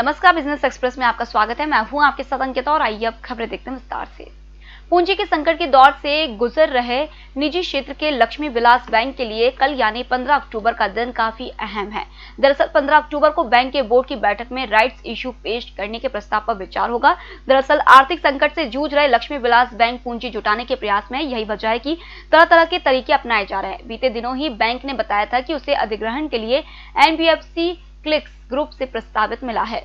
नमस्कार, business express में आपका स्वागत है। मैं हूं आपके साथ अंकिता और आइए अब खबरें देखते हैं विस्तार से। पूंजी के संकट के दौर से गुजर रहे निजी क्षेत्र के लक्ष्मी विलास बैंक के लिए कल यानी 15 अक्टूबर का दिन काफी अहम है। दरअसल 15 अक्टूबर को बैंक के बोर्ड की बैठक में राइट्स इशू पेश करने के प्रस्ताव पर विचार होगा। दरअसल आर्थिक संकट से जूझ रहे लक्ष्मी विलास बैंक पूंजी जुटाने के प्रयास में यही वजह है कि तरह तरह के तरीके अपनाए जा रहे हैं। बीते दिनों ही बैंक ने बताया था कि उसे अधिग्रहण के लिए NBFC क्लिक्स ग्रुप से प्रस्तावित मिला है।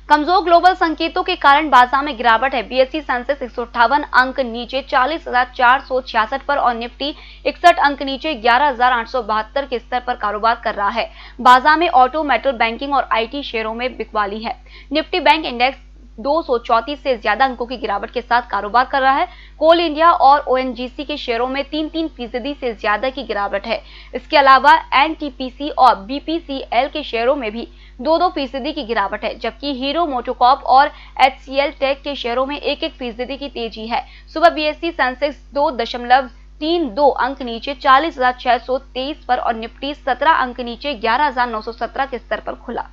कमजोर ग्लोबल संकेतों के कारण बाजार में गिरावट है। BSE सेंसेक्स 158 अंक नीचे 40,466 पर और निफ्टी 61 अंक नीचे 11,872 के स्तर पर कारोबार कर रहा है। बाजार में ऑटो, मेटल, बैंकिंग और IT शेयरों में बिकवाली है। निफ्टी बैंक इंडेक्स 234 से ज्यादा अंकों की गिरावट के साथ कारोबार कर रहा है। कोल इंडिया और ONGC के शेयरों में 3-3% से ज्यादा की गिरावट है। इसके अलावा NTPC और BPCL के शेयरों में भी 2-2% की गिरावट है, जबकि हीरो मोटोकॉर्प और HCL टेक के शेयरों में 1-1% की तेजी है। सुबह BSE सेंसेक्स 2.32 अंक नीचे 40,623 पर और निफ्टी 17 अंक नीचे 11,917 के स्तर पर खुला।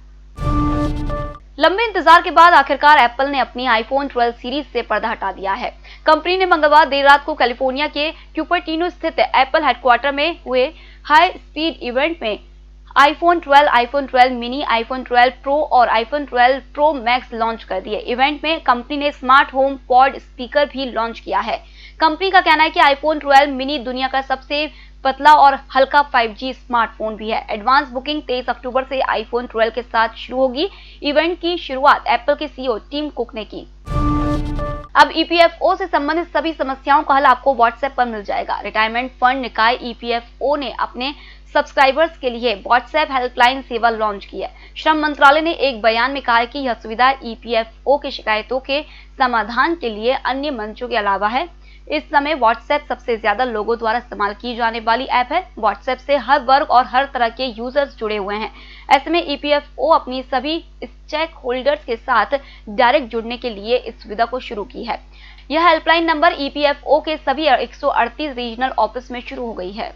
लंबे इंतजार के बाद आखिरकार एप्पल ने अपनी iPhone 12 सीरीज से पर्दा हटा दिया है। कंपनी ने मंगलवार देर रात को कैलिफोर्निया के क्यूपर्टिनो स्थित एप्पल हेडक्वार्टर में हुए हाई स्पीड इवेंट में iPhone 12, iPhone 12 mini, iPhone 12 pro और iPhone 12 प्रो मैक्स लॉन्च कर दिए। इवेंट में कंपनी ने स्मार्ट होम पॉड स्पीकर भी लॉन्च किया है। कंपनी का कहना है कि iPhone 12 मिनी दुनिया का सबसे पतला और हल्का 5G स्मार्टफोन भी है। एडवांस बुकिंग 23 अक्टूबर से iPhone 12 के साथ शुरू होगी। इवेंट की शुरुआत एप्पल के CEO टिम कुक ने की। अब EPFO से संबंधित सभी समस्याओं का हल आपको WhatsApp पर मिल जाएगा। रिटायरमेंट फंड निकाय EPFO ने अपने सब्सक्राइबर्स के लिए WhatsApp हेल्पलाइन सेवा लॉन्च की है। श्रम मंत्रालय ने एक बयान में कहा है कि यह सुविधा EPFO के शिकायतों के समाधान के लिए अन्य मंचों के अलावा है। इस समय WhatsApp सबसे ज्यादा लोगों द्वारा इस्तेमाल की जाने वाली ऐप है। WhatsApp से हर वर्ग और हर तरह के यूजर्स जुड़े हुए हैं। ऐसे में EPFO अपनी सभी स्टेक होल्डर्स के साथ डायरेक्ट जुड़ने के लिए इस सुविधा को शुरू की है। यह हेल्पलाइन नंबर EPFO के सभी 138 रीजनल ऑफिस में शुरू हो गई है।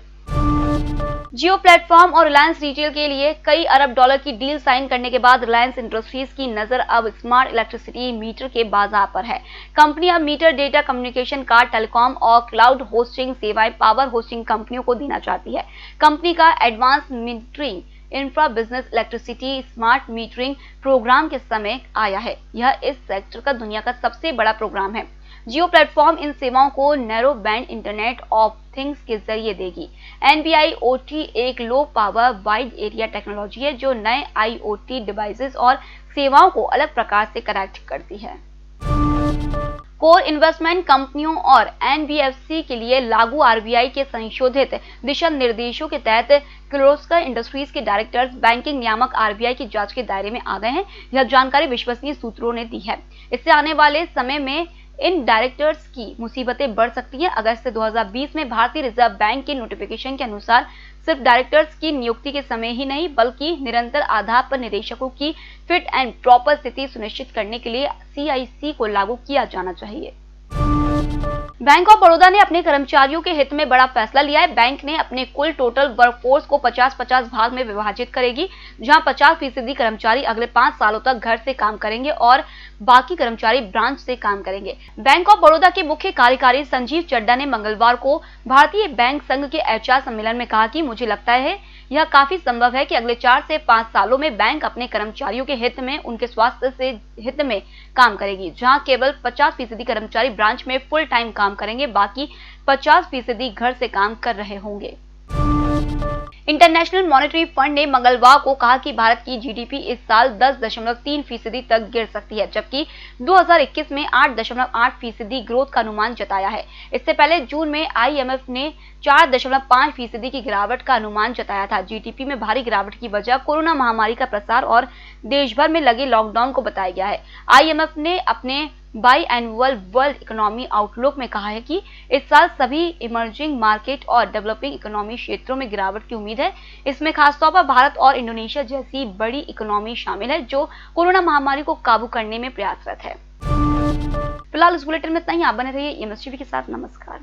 जियो प्लेटफॉर्म और रिलायंस रिटेल के लिए कई अरब डॉलर की डील साइन करने के बाद रिलायंस इंडस्ट्रीज की नजर अब स्मार्ट इलेक्ट्रिसिटी मीटर के बाजार पर है। कंपनी अब meter data communication card, telecom और क्लाउड होस्टिंग सेवाएं पावर होस्टिंग कंपनियों को देना चाहती है। कंपनी का advance metering infra business electricity smart metering program के समय आया है। यह इस सेक्टर का दुनिया का सबसे बड़ा प्रोग्राम है। जियो प्लेटफॉर्म इन सेवाओं को narrow band internet of things के जरिए देगी। NB-IoT एक low power wide area technology है जो नए IoT डिवाइसेस और सेवाओं को अलग प्रकार से कनेक्ट करती है। कोर इन्वेस्टमेंट कंपनियों और NBFC के लिए लागू RBI के संशोधित दिशा निर्देशों के तहत किर्लोस्कर इंडस्ट्रीज के डायरेक्टर्स बैंकिंग नियामक RBI की जांच के दायरे में आ गए हैं। यह जानकारी विश्वसनीय सूत्रों ने दी है। इससे आने वाले समय में इन डायरेक्टर्स की मुसीबतें बढ़ सकती हैं। अगस्त 2020 में भारतीय रिजर्व बैंक के नोटिफिकेशन के अनुसार सिर्फ डायरेक्टर्स की नियुक्ति के समय ही नहीं बल्कि निरंतर आधार पर निदेशकों की फिट एंड प्रॉपर स्थिति सुनिश्चित करने के लिए CIC को लागू किया जाना चाहिए। बैंक ऑफ बड़ौदा ने अपने कर्मचारियों के हित में बड़ा फैसला लिया है। बैंक ने अपने कुल टोटल वर्कफोर्स को 50-50 भाग में विभाजित करेगी, जहां 50% कर्मचारी अगले 5 सालों तक घर से काम करेंगे और बाकी कर्मचारी ब्रांच से काम करेंगे। बैंक ऑफ बड़ौदा के मुख्य कार्यकारी संजीव चड्डा ने मंगलवार को भारतीय बैंक संघ के HR सम्मेलन में कहा कि मुझे लगता है यह काफी संभव है कि अगले 4 से 5 सालों में बैंक अपने कर्मचारियों के हित में, उनके स्वास्थ्य से हित में काम करेगी, जहां केवल 50% कर्मचारी ब्रांच में फुल टाइम काम करेंगे, बाकी 50% घर से काम कर रहे होंगे। इंटरनेशनल मॉनेटरी फंड ने मंगलवार को कहा कि भारत की GDP इस साल 10.3% तक गिर सकती है, जबकि 2021 में 8.8% ग्रोथ का अनुमान जताया है। इससे पहले जून में IMF ने 4.5% की गिरावट का अनुमान जताया था। GDP में भारी गिरावट की वजह कोरोना महामारी का प्रसार और देश भर में लगे लॉकडाउन को बताया गया है। IMF ने अपने बाईएनुअल वर्ल्ड इकोनॉमी आउटलुक में कहा है कि इस साल सभी इमर्जिंग मार्केट और डेवलपिंग इकोनॉमी क्षेत्रों में गिरावट की उम्मीद है। इसमें खासतौर पर भारत और इंडोनेशिया जैसी बड़ी इकोनॉमी शामिल है जो कोरोना महामारी को काबू करने में प्रयासरत है। फिलहाल इस बुलेटिन में इतना ही। आप बने रहिए MSTV के साथ। नमस्कार।